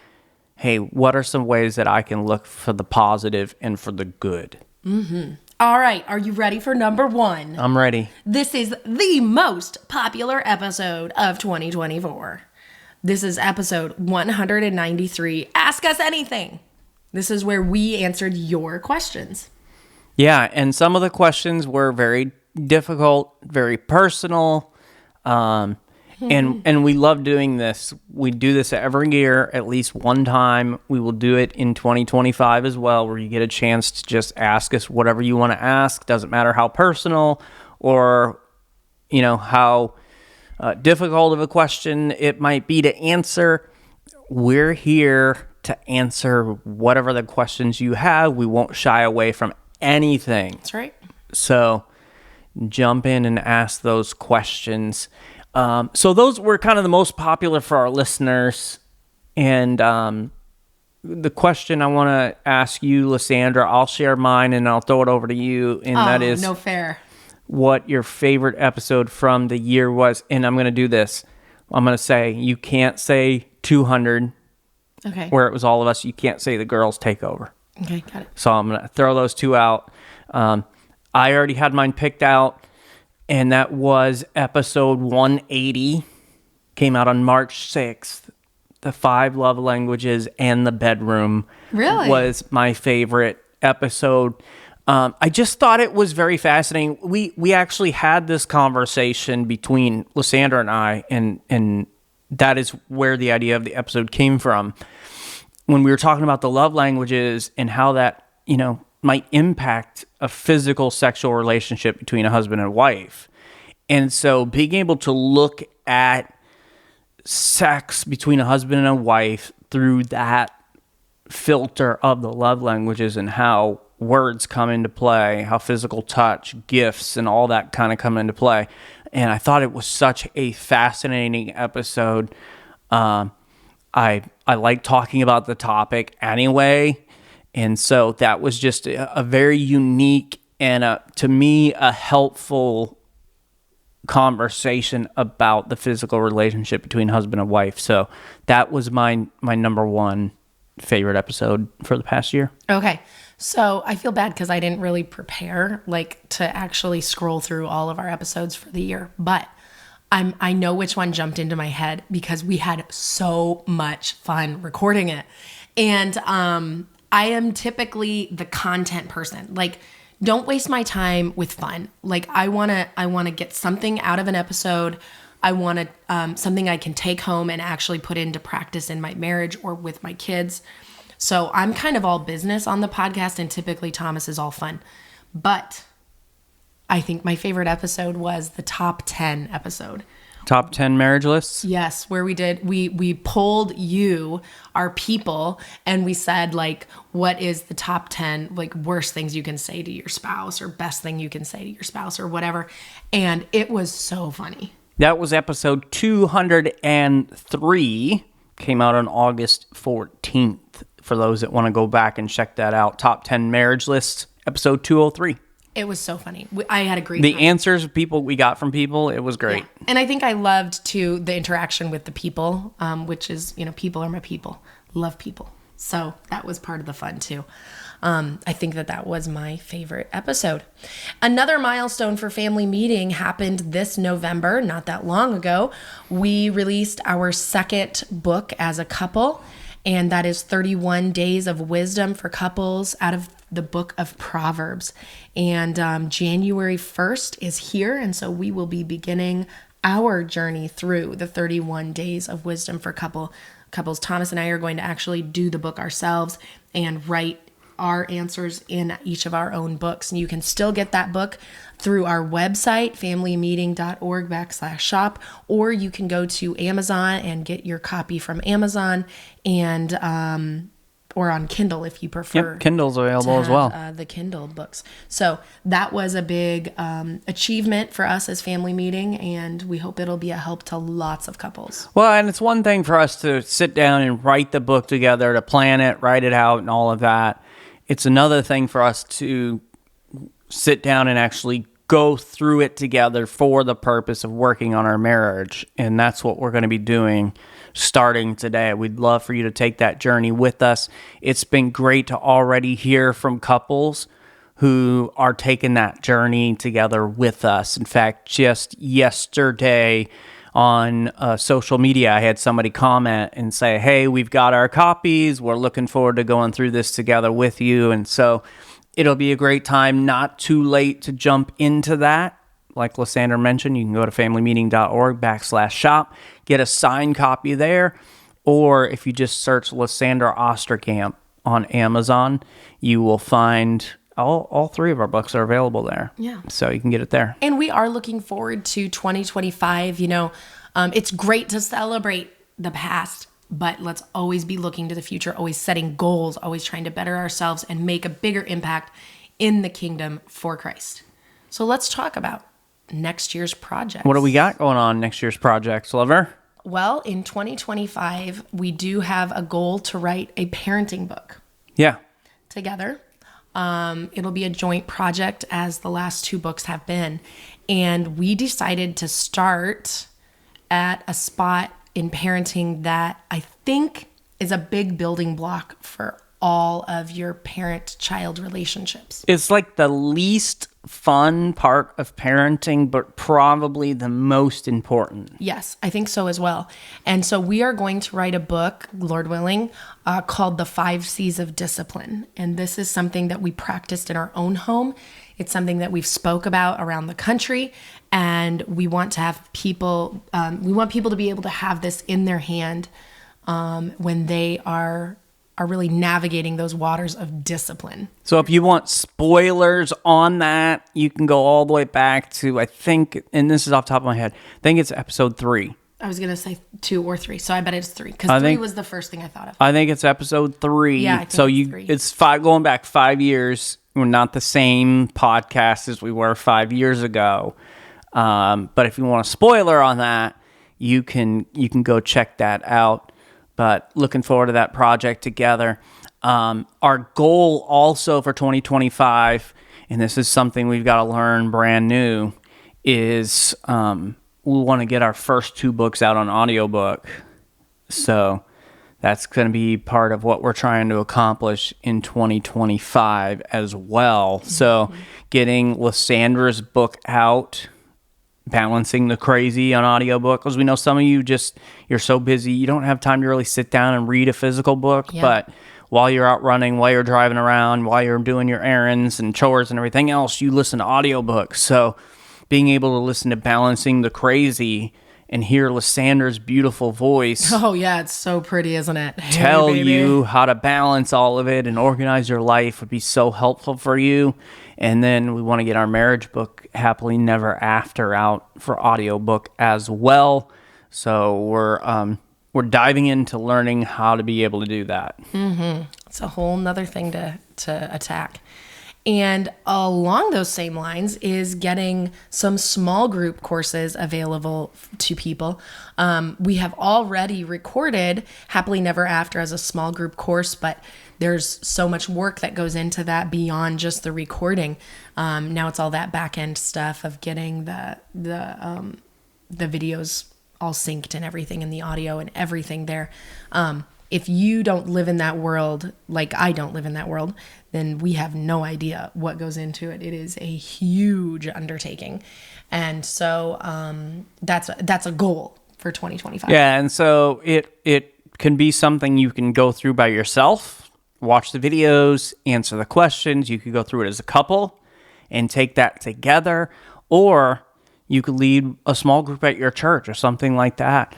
hey, what are some ways that I can look for the positive and for the good? Mm-hmm. All right. Are you ready for number 1? I'm ready. This is the most popular episode of 2024. This is episode 193, Ask Us Anything. This is where we answered your questions. Yeah, and some of the questions were very difficult, very personal, and And we love doing this. We do this every year, at least one time. We will do it in 2025 as well, where you get a chance to just ask us whatever you want to ask. Doesn't matter how personal or, how difficult of a question it might be to answer. We're here to answer whatever the questions you have. We won't shy away from anything. That's right. So jump in and ask those questions. So those were kind of the most popular for our listeners. And the question I want to ask you, Lysandra, I'll share mine and I'll throw it over to you. And that is no fair. What your favorite episode from the year was. And I'm going to do this. I'm going to say you can't say 200. Okay. Where it was all of us. You can't say the girls take over. Okay, got it. So I'm going to throw those two out. I already had mine picked out. And that was episode 180. Came out on March 6th. The 5 love languages and the bedroom. Really? Was my favorite episode. I just thought it was very fascinating. We actually had this conversation between Lysandra and I, and that is where the idea of the episode came from. When we were talking about the love languages and how that, might impact a physical sexual relationship between a husband and a wife. And so being able to look at sex between a husband and a wife through that filter of the love languages and how words come into play, how physical touch, gifts, and all that kind of come into play. And I thought it was such a fascinating episode. I like talking about the topic anyway. And so that was just a very unique and, to me, a helpful conversation about the physical relationship between husband and wife. So that was my number one favorite episode for the past year. Okay. So I feel bad because I didn't really prepare to actually scroll through all of our episodes for the year. But I know which one jumped into my head because we had so much fun recording it. And I am typically the content person. Don't waste my time with fun. I want to get something out of an episode. I want to something I can take home and actually put into practice in my marriage or with my kids. So I'm kind of all business on the podcast, and typically Thomas is all fun. But I think my favorite episode was the top 10 episode. Top 10 marriage lists? Yes, where we polled you, our people, and we said what is the top 10 worst things you can say to your spouse or best thing you can say to your spouse or whatever. And it was so funny. That was episode 203. Came out on August 14th. For those that want to go back and check that out. Top 10 marriage lists, episode 203. It was so funny. I had a great time. The answers we got from people, it was great. Yeah. And I think I loved, too, the interaction with the people, which is, people are my people. Love people. So that was part of the fun, too. I think that was my favorite episode. Another milestone for Family Meeting happened this November, not that long ago. We released our second book as a couple, and that is 31 Days of Wisdom for Couples out of the book of Proverbs. And January 1st is here, and so we will be beginning our journey through the 31 Days of Wisdom for couples. Thomas and I are going to actually do the book ourselves and write our answers in each of our own books. And you can still get that book through our website, familymeeting.org/shop, or you can go to Amazon and get your copy from Amazon and or on Kindle if you prefer. Yep, Kindle's available as well. The Kindle books. So that was a big achievement for us as Family Meeting, and we hope it'll be a help to lots of couples. Well, and it's one thing for us to sit down and write the book together, to plan it, write it out, and all of that. It's another thing for us to sit down and actually go through it together for the purpose of working on our marriage. And that's what we're going to be doing starting today. We'd love for you to take that journey with us. It's been great to already hear from couples who are taking that journey together with us. In fact, just yesterday on social media, I had somebody comment and say, hey, we've got our copies. We're looking forward to going through this together with you. And so it'll be a great time, not too late to jump into that. like Lysandra mentioned, you can go to familymeeting.org/shop, get a signed copy there. Or if you just search Lysandra Osterkamp on Amazon, you will find all three of our books are available there. Yeah. So you can get it there. And we are looking forward to 2025. It's great to celebrate the past, but let's always be looking to the future, always setting goals, always trying to better ourselves and make a bigger impact in the kingdom for Christ. So let's talk about next year's projects. What do we got going on next year's projects, Lover? Well, in 2025, we do have a goal to write a parenting book. Yeah. Together. It'll be a joint project as the last two books have been. And we decided to start at a spot in parenting that I think is a big building block for all of your parent-child relationships. It's like the least fun part of parenting, but probably the most important. Yes, I think so as well. And so we are going to write a book, Lord willing, called The 5 C's of Discipline. And this is something that we practiced in our own home. It's something that we've spoke about around the country. And we want to have people, we want people to be able to have this in their hand when they are really navigating those waters of discipline. So if you want spoilers on that, you can go all the way back to, I think, and this is off the top of my head, I think it's episode 3. I was going to say 2 or 3, so I bet it's 3, because 3 was the first thing I thought of. I think it's episode 3. Yeah, I think so it's 3. It's going back 5 years. We're not the same podcast as we were 5 years ago. But if you want a spoiler on that, you can go check that out. But looking forward to that project together. Our goal also for 2025, and this is something we've got to learn brand new, is we want to get our first 2 books out on audiobook. So that's going to be part of what we're trying to accomplish in 2025 as well. Mm-hmm. So getting Lysandra's book out, Balancing the Crazy on audiobook, because we know some of you you're so busy you don't have time to really sit down and read a physical book. Yeah. But while you're out running, while you're driving around, while you're doing your errands and chores and everything else, you listen to audiobooks. So being able to listen to Balancing the Crazy and hear Lysandra's beautiful voice, oh yeah, it's so pretty, isn't it? Tell you how to balance all of it and organize your life would be so helpful for you. And then we want to get our marriage book, Happily Never After, out for audiobook as well. So we're diving into learning how to be able to do that. Mm-hmm. It's a whole nother thing to attack. And along those same lines is getting some small group courses available to people. We have already recorded Happily Never After as a small group course, but there's so much work that goes into that beyond just the recording. Now it's all that back end stuff of getting the videos all synced and everything, and the audio and everything there. If you don't live in that world, like I don't live in that world, then we have no idea what goes into it. It is a huge undertaking. And so that's a goal for 2025. Yeah, and so it can be something you can go through by yourself, watch the videos, answer the questions. You could go through it as a couple and take that together, or you could lead a small group at your church or something like that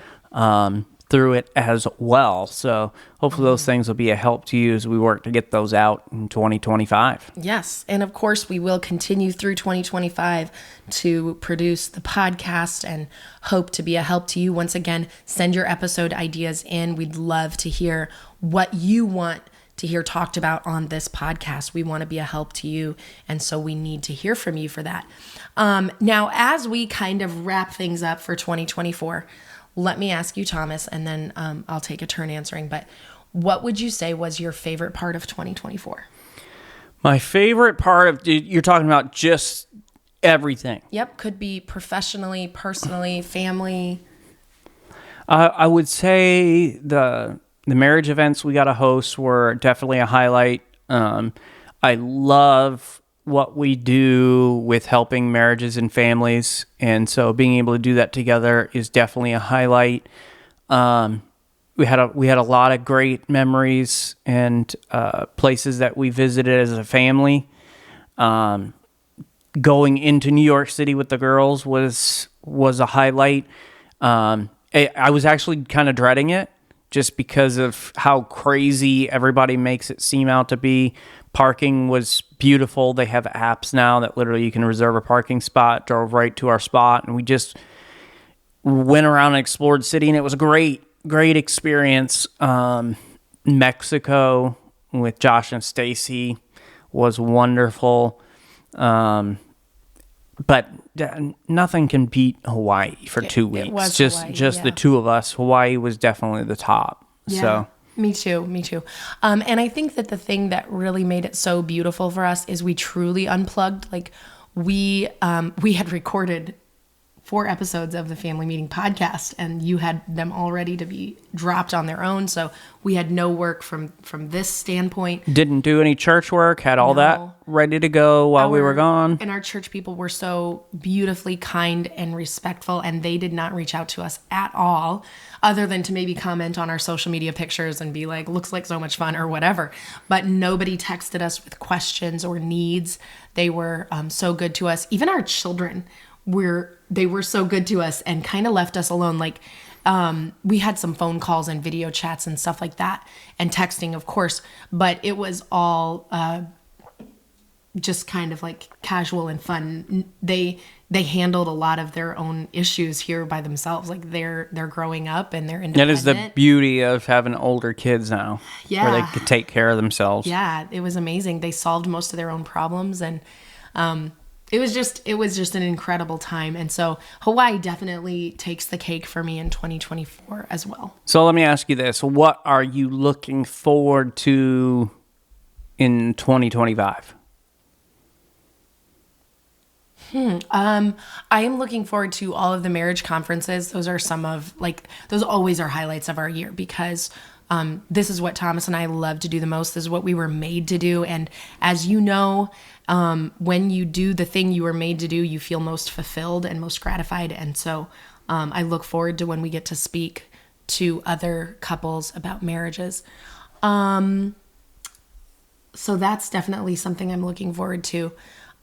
through it as well. So hopefully those things will be a help to you as we work to get those out in 2025. Yes. And of course, we will continue through 2025 to produce the podcast and hope to be a help to you. Once again, send your episode ideas in. We'd love to hear what you want to hear talked about on this podcast. We want to be a help to you, and so we need to hear from you for that. Now, as we kind of wrap things up for 2024, let me ask you, Thomas, and then I'll take a turn answering, but what would you say was your favorite part of 2024? My favorite part of, you're talking about just everything. Yep, could be professionally, personally, family. I would say the marriage events we got to host were definitely a highlight. I love what we do with helping marriages and families, and so being able to do that together is definitely a highlight. We had a lot of great memories and places that we visited as a family. going into New York City with the girls was a highlight. I was actually kind of dreading it just because of how crazy everybody makes it seem out to be. Parking was beautiful. They have apps now that literally you can reserve a parking spot. Drove right to our spot, and we just went around and explored the city, and it was a great experience. Mexico with Josh and Stacy was wonderful. But nothing can beat Hawaii for 2 weeks. It was just Hawaii, the two of us. Hawaii was definitely the top. Yeah. So Me too. And I think that the thing that really made it so beautiful for us is we truly unplugged. Like we had recorded 4 episodes of the Family Meeting podcast, and you had them all ready to be dropped on their own. So we had no work from this standpoint. Didn't do any church work, had all that ready to go while we were gone. And our church people were so beautifully kind and respectful, and they did not reach out to us at all, other than to maybe comment on our social media pictures and be like, looks like so much fun or whatever. But nobody texted us with questions or needs. They were so good to us. Even our children they were so good to us and kind of left us alone. Like we had some phone calls and video chats and stuff like that, and texting, of course, but it was all just kind of like casual and fun. They handled a lot of their own issues here by themselves. Like they're growing up and they're independent. That is the beauty of having older kids now. Yeah. Where they can take care of themselves. Yeah, it was amazing. They solved most of their own problems, and it was just an incredible time. And so Hawaii definitely takes the cake for me in 2024 as well. So let me ask you this. What are you looking forward to in 2025? I am looking forward to all of the marriage conferences. Those are those always are highlights of our year, because this is what Thomas and I love to do the most. This is what we were made to do. And as you know, when you do the thing you were made to do, you feel most fulfilled and most gratified. And so I look forward to when we get to speak to other couples about marriages. So that's definitely something I'm looking forward to.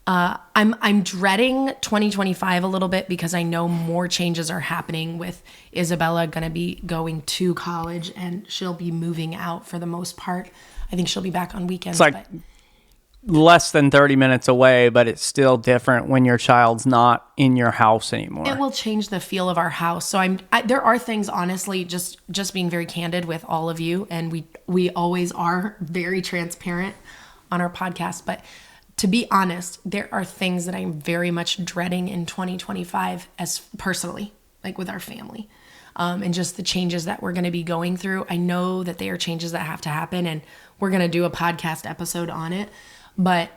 I'm dreading 2025 a little bit, because I know more changes are happening with Isabella going to be going to college, and she'll be moving out for the most part. I think she'll be back on weekends. It's like less than 30 minutes away, but it's still different when your child's not in your house anymore. It will change the feel of our house. So there are things, honestly, just being very candid with all of you, and we always are very transparent on our podcast, but to be honest, there are things that I'm very much dreading in 2025 as personally, like with our family, and just the changes that we're going to be going through. I know that they are changes that have to happen, and we're going to do a podcast episode on it. But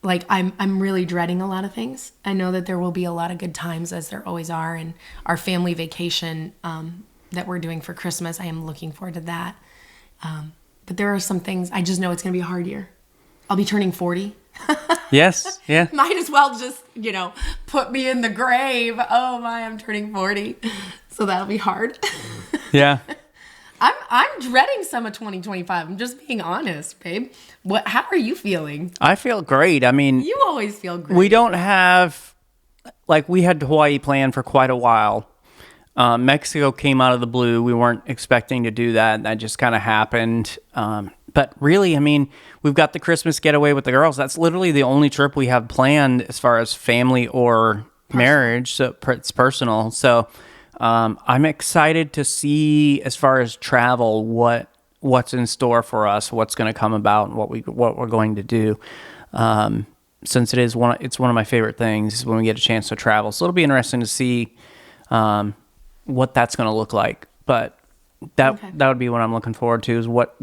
like I'm really dreading a lot of things. I know that there will be a lot of good times, as there always are, and our family vacation that we're doing for Christmas, I am looking forward to that. But there are some things, I just know it's going to be a hard year. I'll be turning 40. Yes, yeah. Might as well just, put me in the grave. Oh my, I'm turning 40. So that'll be hard. Yeah. I'm dreading some of 2025. I'm just being honest, babe. How are you feeling? I feel great. I mean, you always feel great. We don't have, we had Hawaii planned for quite a while. Mexico came out of the blue. We weren't expecting to do that. That just kind of happened. But really, I mean, we've got the Christmas getaway with the girls. That's literally the only trip we have planned as far as family or marriage. So it's personal. So I'm excited to see, as far as travel, what's in store for us, what's going to come about, and what we're going to do. Since it's one of my favorite things when we get a chance to travel. So it'll be interesting to see what that's going to look like. But that would be what I'm looking forward to, is what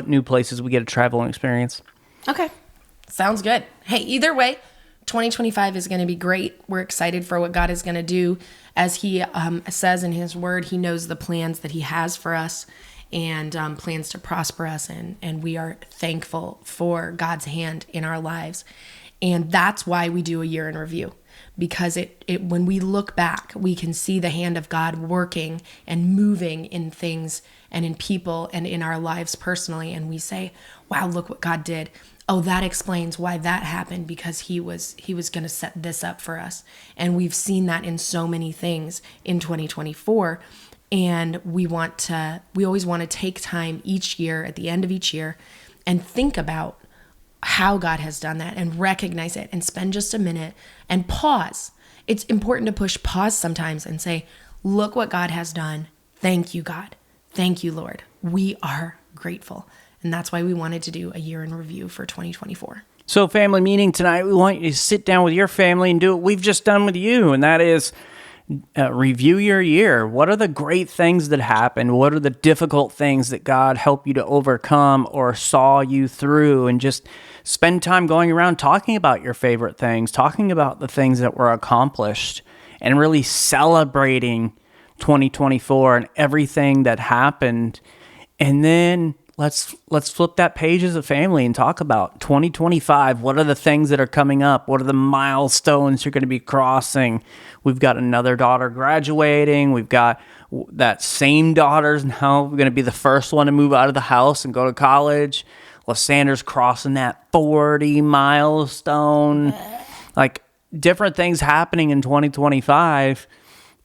new places we get to travel and experience. Okay. Sounds good. Hey, either way, 2025 is going to be great. We're excited for what God is going to do. As he says in his word, he knows the plans that he has for us, and plans to prosper us. And we are thankful for God's hand in our lives. And that's why we do a year in review. Because when we look back, we can see the hand of God working and moving in things and in people and in our lives personally. And we say, wow, look what God did. Oh, that explains why that happened, because he was going to set this up for us. And we've seen that in so many things in 2024. And we always want to take time each year, at the end of each year, and think about how God has done that and recognize it and spend just a minute and pause. It's important to push pause sometimes and say, look what God has done. Thank you, God. Thank you, Lord. We are grateful. And that's why we wanted to do a year in review for 2024. So family meeting tonight, we want you to sit down with your family and do what we've just done with you. And that is review your year. What are the great things that happened? What are the difficult things that God helped you to overcome or saw you through? And just spend time going around talking about your favorite things, talking about the things that were accomplished, and really celebrating 2024 and everything that happened. And then let's flip that page as a family and talk about 2025. What are the things that are coming up? What are the milestones you're going to be crossing? We've got another daughter graduating. We've got that same daughter's now going to be the first one to move out of the house and go to college. Lysandra's crossing that 40 milestone. Like, different things happening in 2025.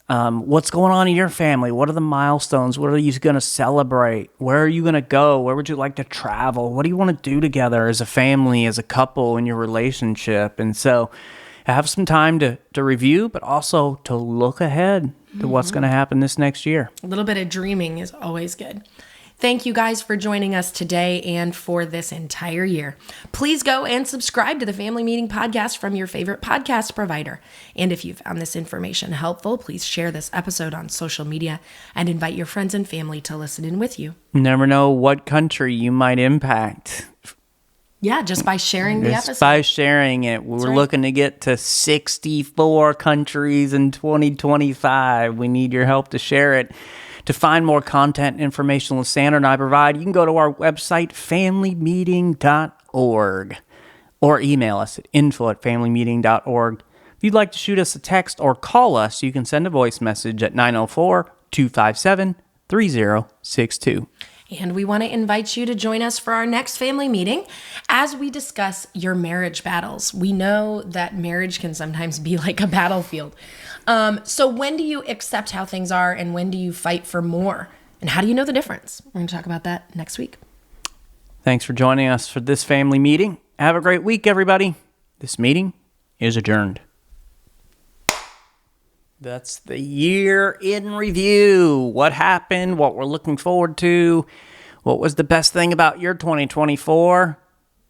What's going on in your family? What are the milestones? What are you going to celebrate? Where are you going to go? Where would you like to travel? What do you want to do together as a family, as a couple, in your relationship? And so have some time to review, but also to look ahead to what's going to happen this next year. A little bit of dreaming is always good. Thank you guys for joining us today and for this entire year. Please go and subscribe to the Family Meeting Podcast from your favorite podcast provider. And if you found this information helpful, please share this episode on social media and invite your friends and family to listen in with you. You never know what country you might impact. Yeah, just by sharing the episode. Just by sharing it. We're looking to get to 64 countries in 2025. We need your help to share it. To find more content and information Lysandra and I provide, you can go to our website, familymeeting.org, or email us at info@familymeeting.org. If you'd like to shoot us a text or call us, you can send a voice message at 904-257-3062. And we want to invite you to join us for our next family meeting as we discuss your marriage battles. We know that marriage can sometimes be like a battlefield. So when do you accept how things are, and when do you fight for more? And how do you know the difference? We're going to talk about that next week. Thanks for joining us for this family meeting. Have a great week, everybody. This meeting is adjourned. That's the year in review. What happened? What we're looking forward to? What was the best thing about your 2024?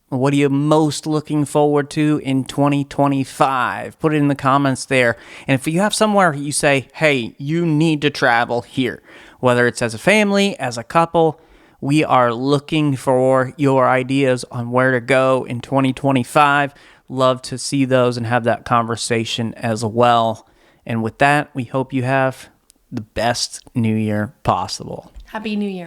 What are you most looking forward to in 2025? Put it in the comments there. And if you have somewhere you say, hey, you need to travel here, whether it's as a family, as a couple, we are looking for your ideas on where to go in 2025. Love to see those and have that conversation as well. And with that, we hope you have the best new year possible. Happy New Year.